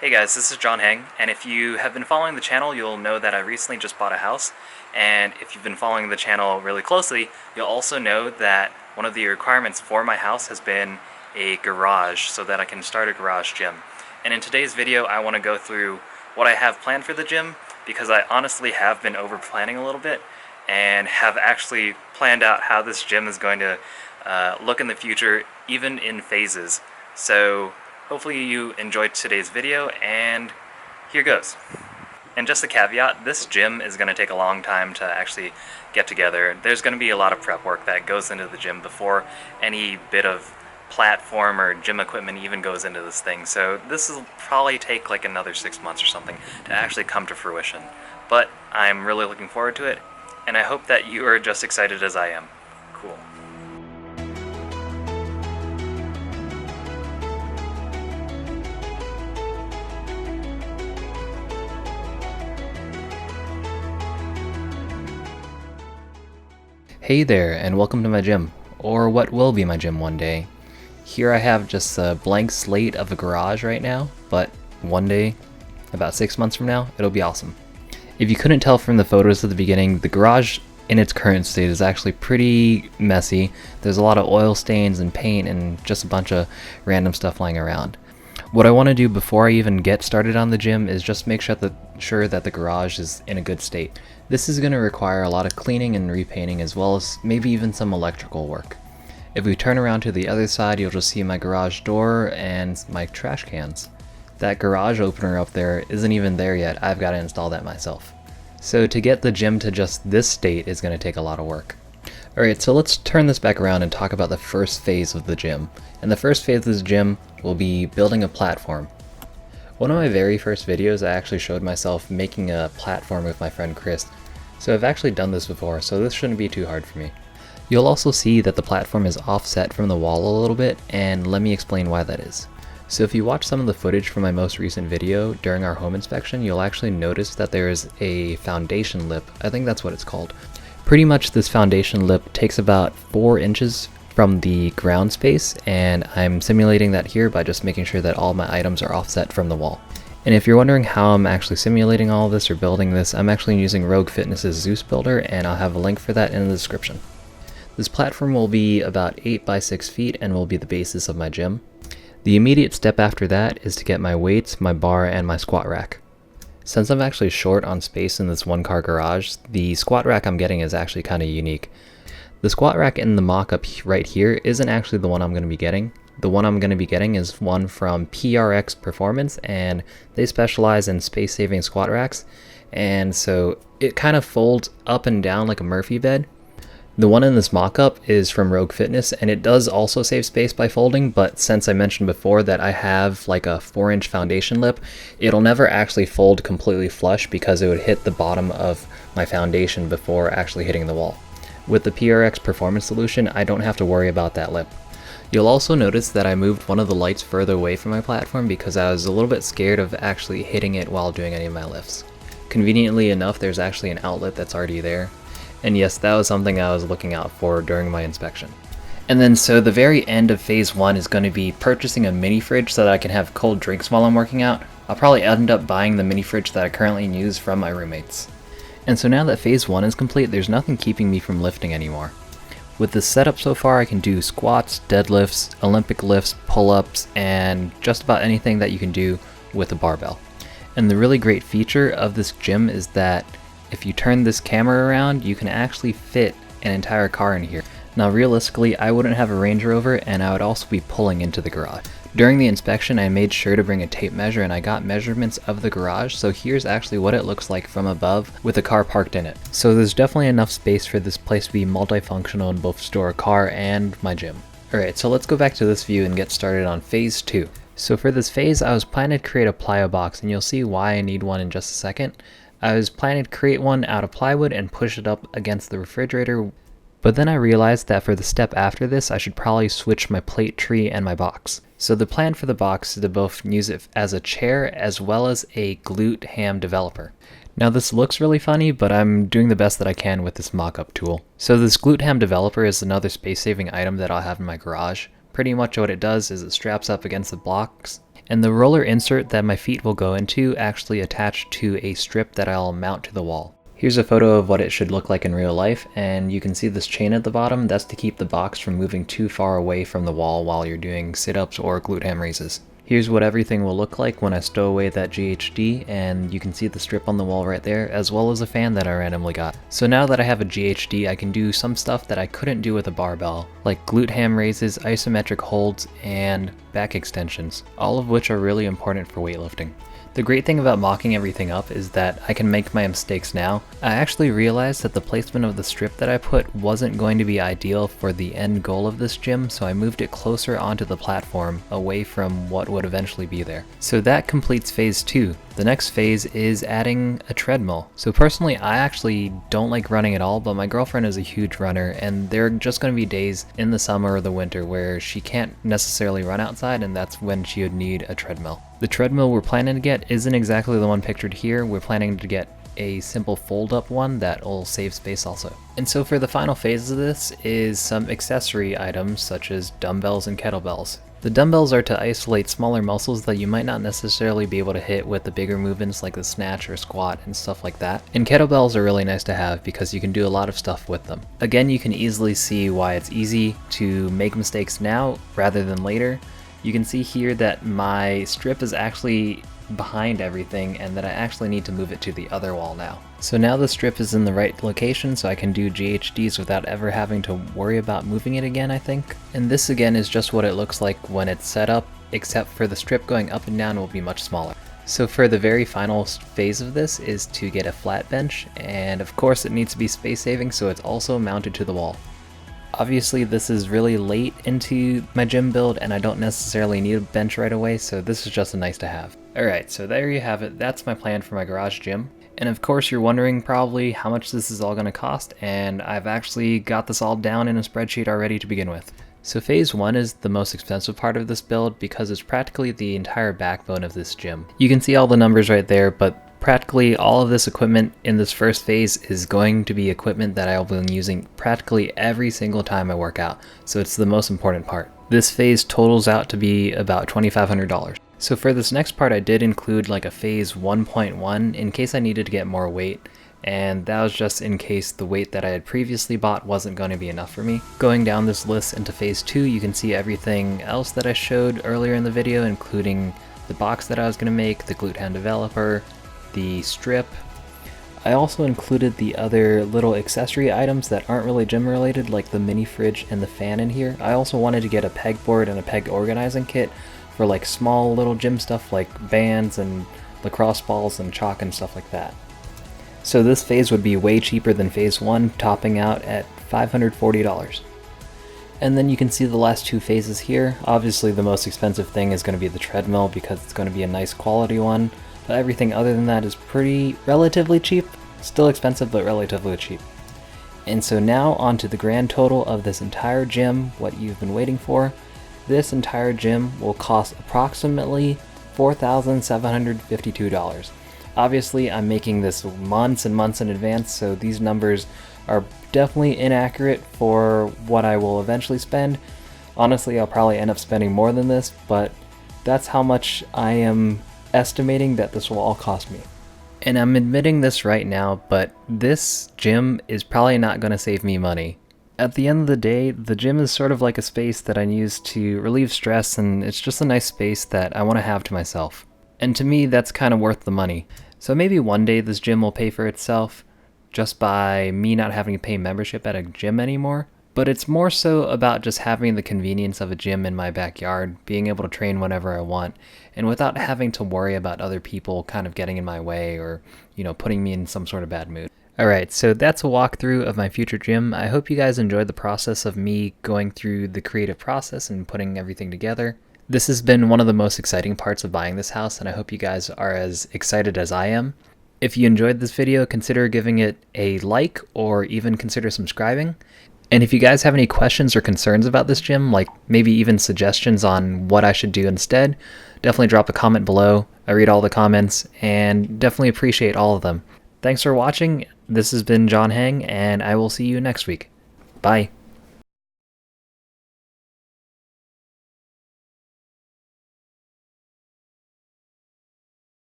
Hey guys, this is John Heng, and if you have been following the channel, you'll know that I recently just bought a house, and if you've been following the channel really closely, you'll also know that one of the requirements for my house has been a garage so that I can start a garage gym. And in today's video, I want to go through what I have planned for the gym, because I honestly have been over planning a little bit, and have actually planned out how this gym is going to look in the future, even in phases. So hopefully you enjoyed today's video, and here goes. And just a caveat, this gym is going to take a long time to actually get together. There's going to be a lot of prep work that goes into the gym before any bit of platform or gym equipment even goes into this thing. So this will probably take like another 6 months or something to actually come to fruition. But I'm really looking forward to it, and I hope that you are just excited as I am. Cool. Hey there, and welcome to my gym, or what will be my gym one day. Here I have just a blank slate of a garage right now, but one day, about 6 months from now, it'll be awesome. If you couldn't tell from the photos at the beginning, the garage in its current state is actually pretty messy. There's a lot of oil stains and paint and just a bunch of random stuff lying around. What I want to do before I even get started on the gym is just make sure that the garage is in a good state. This is going to require a lot of cleaning and repainting, as well as maybe even some electrical work. If we turn around to the other side, you'll just see my garage door and my trash cans. That garage opener up there isn't even there yet. I've got to install that myself. So to get the gym to just this state is going to take a lot of work. Alright, so let's turn this back around and talk about the first phase of the gym. And the first phase of this gym will be building a platform. One of my very first videos, I actually showed myself making a platform with my friend Chris. So I've actually done this before, so this shouldn't be too hard for me. You'll also see that the platform is offset from the wall a little bit, and let me explain why that is. So if you watch some of the footage from my most recent video during our home inspection, you'll actually notice that there is a foundation lip. I think that's what it's called. Pretty much this foundation lip takes about 4 inches from the ground space, and I'm simulating that here by just making sure that all my items are offset from the wall. And if you're wondering how I'm actually simulating all this or building this, I'm actually using Rogue Fitness's Zeus builder, and I'll have a link for that in the description. This platform will be about 8 by 6 feet and will be the basis of my gym. The immediate step after that is to get my weights, my bar, and my squat rack. Since I'm actually short on space in this one-car garage, the squat rack I'm getting is actually kind of unique. The squat rack in the mock-up right here isn't actually the one I'm going to be getting. The one I'm going to be getting is one from PRx Performance, and they specialize in space-saving squat racks, and so it kind of folds up and down like a Murphy bed. The one in this mock-up is from Rogue Fitness, and it does also save space by folding, but since I mentioned before that I have like a 4-inch foundation lip, it'll never actually fold completely flush because it would hit the bottom of my foundation before actually hitting the wall. With the PRx Performance solution, I don't have to worry about that lip. You'll also notice that I moved one of the lights further away from my platform because I was a little bit scared of actually hitting it while doing any of my lifts. Conveniently enough, there's actually an outlet that's already there. And yes, that was something I was looking out for during my inspection. And then so the very end of phase 1 is going to be purchasing a mini fridge so that I can have cold drinks while I'm working out. I'll probably end up buying the mini fridge that I currently use from my roommates. And so now that phase 1 is complete, there's nothing keeping me from lifting anymore. With this setup so far, I can do squats, deadlifts, Olympic lifts, pull-ups, and just about anything that you can do with a barbell. And the really great feature of this gym is that if you turn this camera around, you can actually fit an entire car in here. Now realistically, I wouldn't have a Range Rover, and I would also be pulling into the garage. During the inspection, I made sure to bring a tape measure, and I got measurements of the garage, so here's actually what it looks like from above with a car parked in it. So there's definitely enough space for this place to be multifunctional and both store a car and my gym. Alright, so let's go back to this view and get started on phase 2. So for this phase, I was planning to create a Plyo box, and you'll see why I need one in just a second. I was planning to create one out of plywood and push it up against the refrigerator, but then I realized that for the step after this, I should probably switch my plate tree and my box. So the plan for the box is to both use it as a chair as well as a glute ham developer. Now this looks really funny, but I'm doing the best that I can with this mock-up tool. So this glute ham developer is another space-saving item that I'll have in my garage. Pretty much what it does is it straps up against the blocks, And the roller insert that my feet will go into actually attached to a strip that I'll mount to the wall. Here's a photo of what it should look like in real life, and you can see this chain at the bottom. That's to keep the box from moving too far away from the wall while you're doing sit-ups or glute ham raises. Here's what everything will look like when I stow away that GHD, and you can see the strip on the wall right there, as well as a fan that I randomly got. So now that I have a GHD, I can do some stuff that I couldn't do with a barbell, like glute ham raises, isometric holds, and back extensions, all of which are really important for weightlifting. The great thing about mocking everything up is that I can make my mistakes now. I actually realized that the placement of the strip that I put wasn't going to be ideal for the end goal of this gym, so I moved it closer onto the platform, away from what would eventually be there. So that completes phase 2. The next phase is adding a treadmill. So personally, I actually don't like running at all, but my girlfriend is a huge runner, and there are just going to be days in the summer or the winter where she can't necessarily run outside, and that's when she would need a treadmill. The treadmill we're planning to get isn't exactly the one pictured here. We're planning to get a simple fold-up one that will save space also. And so for the final phase of this is some accessory items such as dumbbells and kettlebells. The dumbbells are to isolate smaller muscles that you might not necessarily be able to hit with the bigger movements like the snatch or squat and stuff like that. And kettlebells are really nice to have because you can do a lot of stuff with them. Again, you can easily see why it's easy to make mistakes now rather than later. You can see here that my strip is actually behind everything and that I actually need to move it to the other wall now. So now the strip is in the right location, so I can do GHDs without ever having to worry about moving it again, I think. And this again is just what it looks like when it's set up, except for the strip going up and down will be much smaller. So for the very final phase of this is to get a flat bench, and of course it needs to be space saving, so it's also mounted to the wall. Obviously this is really late into my gym build and I don't necessarily need a bench right away, so this is just a nice to have. Alright, so there you have it. That's my plan for my garage gym. And of course you're wondering probably how much this is all going to cost, and I've actually got this all down in a spreadsheet already to begin with. So phase 1 is the most expensive part of this build because it's practically the entire backbone of this gym. You can see all the numbers right there, but practically all of this equipment in this first phase is going to be equipment that I'll be using practically every single time I work out, so it's the most important part. This phase totals out to be about $2,500. So for this next part I did include like a phase 1.1 in case I needed to get more weight, and that was just in case the weight that I had previously bought wasn't going to be enough for me. Going down this list into phase 2, you can see everything else that I showed earlier in the video, including the box that I was going to make, the glute ham developer, the strip. I also included the other little accessory items that aren't really gym related, like the mini fridge and the fan in here. I also wanted to get a pegboard and a peg organizing kit for like small little gym stuff like bands and lacrosse balls and chalk and stuff like that. So this phase would be way cheaper than phase 1, topping out at $540. And then you can see the last two phases here. Obviously the most expensive thing is going to be the treadmill because it's going to be a nice quality one. But everything other than that is relatively cheap. Still expensive, but relatively cheap. And so now on to the grand total of this entire gym, what you've been waiting for. This entire gym will cost approximately $4,752. Obviously, I'm making this months and months in advance, so these numbers are definitely inaccurate for what I will eventually spend. Honestly, I'll probably end up spending more than this, but that's how much I am estimating that this will all cost me. And I'm admitting this right now, but this gym is probably not going to save me money. At the end of the day, the gym is sort of like a space that I use to relieve stress, and it's just a nice space that I want to have to myself. And to me, that's kind of worth the money. So maybe one day this gym will pay for itself just by me not having to pay membership at a gym anymore. But it's more so about just having the convenience of a gym in my backyard, being able to train whenever I want, and without having to worry about other people kind of getting in my way or, putting me in some sort of bad mood. Alright, so that's a walkthrough of my future gym. I hope you guys enjoyed the process of me going through the creative process and putting everything together. This has been one of the most exciting parts of buying this house, and I hope you guys are as excited as I am. If you enjoyed this video, consider giving it a like or even consider subscribing. And if you guys have any questions or concerns about this gym, like maybe even suggestions on what I should do instead, definitely drop a comment below. I read all the comments and definitely appreciate all of them. Thanks for watching. This has been John Hang, and I will see you next week. Bye.